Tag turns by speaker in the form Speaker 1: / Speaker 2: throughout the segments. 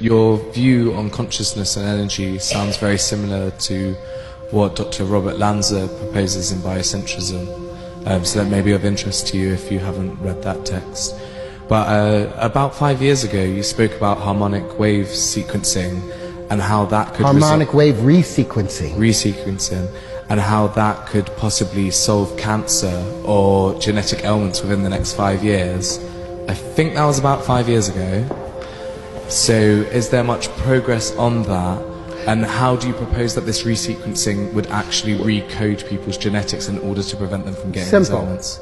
Speaker 1: your view on consciousness and energy sounds very similar to what Dr. Robert Lanza proposes in biocentrism, so that may be of interest to you if you haven't read that text. But about 5 years ago, you spoke about harmonic wave sequencing and how that could
Speaker 2: harmonic wave resequencing,
Speaker 1: and how that could possibly solve cancer or genetic ailments within the next 5 years. I think that was about 5 years ago. So is there much progress on that? And how do you propose that this resequencing would actually recode people's genetics in order to prevent them from getting these ailments?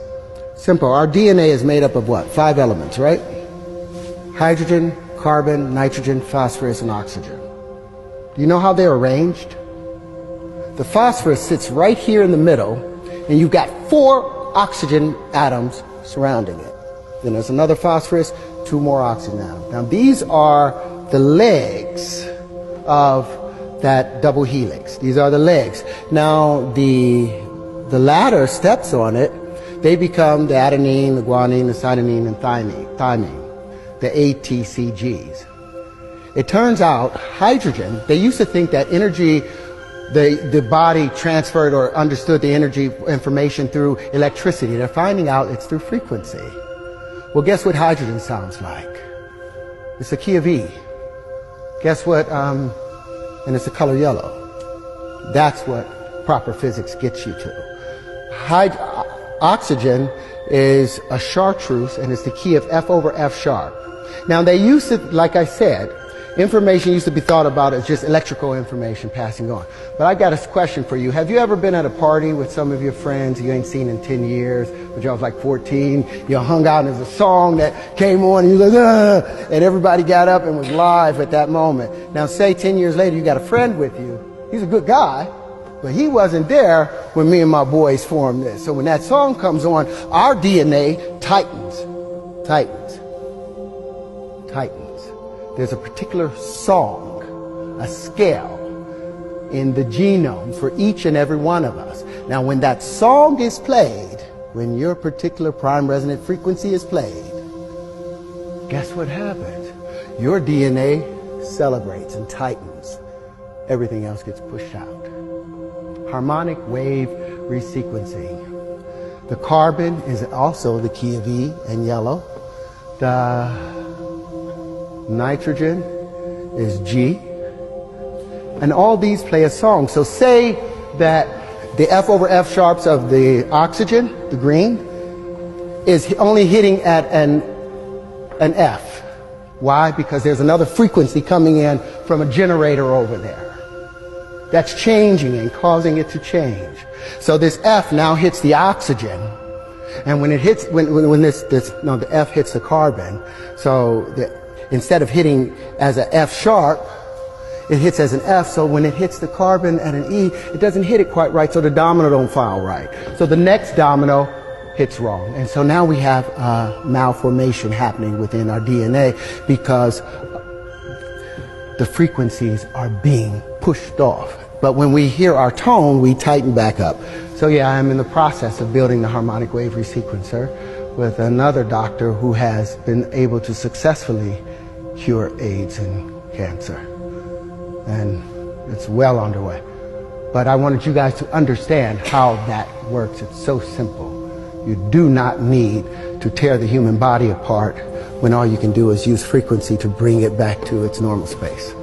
Speaker 2: Simple. Our DNA is made up of what? 5 elements, right? Hydrogen, carbon, nitrogen, phosphorus, and oxygen. Do you know how they're arranged? The phosphorus sits right here in the middle, and you've got 4 oxygen atoms surrounding it. Then there's another phosphorus, 2 more oxygen atoms. Now these are the legs of that double helix. These are the legs. Now the latter steps on it, they become the adenine, the guanine, the cytosine, and thymine, the ATCGs. It turns out hydrogen, they used to think that energy, the body transferred or understood the energy information through electricity. They're finding out it's through frequency. Well, guess what hydrogen sounds like? It's the key of E. Guess what? And it's the color yellow. That's what proper physics gets you to. Oxygen is a chartreuse, and it's the key of F over F sharp. Now they used to, like I said, information used to be thought about as just electrical information passing on. But I got a question for you. Have you ever been at a party with some of your friends you ain't seen in 10 years, but y'all was like 14, you hung out and there's a song that came on and you was like, and everybody got up and was live at that moment. Now say 10 years later you got a friend with you. He's a good guy, but he wasn't there when me and my boys formed this. So when that song comes on, our DNA tightens. There's a particular song, a scale in the genome for each and every one of us. Now when that song is played, when your particular prime resonant frequency is played, guess what happens? Your DNA celebrates and tightens. Everything else gets pushed out. Harmonic wave resequencing. The carbon is also the key of E and yellow. The nitrogen is G, and all these play a song. So say that the F over F sharps of the oxygen, the green, is only hitting at an F. Why? Because there's another frequency coming in from a generator over there that's changing and causing it to change. So this F now hits the oxygen, and when it hits, the F hits the carbon, so instead of hitting as an F sharp, it hits as an F, so when it hits the carbon at an E, it doesn't hit it quite right, so the domino don't file right. So the next domino hits wrong. And so now we have malformation happening within our DNA because the frequencies are being pushed off. But when we hear our tone, we tighten back up. So yeah, I'm in the process of building the harmonic wave resequencer with another doctor who has been able to successfully cure AIDS and cancer. And it's well underway. But I wanted you guys to understand how that works. It's so simple. You do not need to tear the human body apart when all you can do is use frequency to bring it back to its normal space.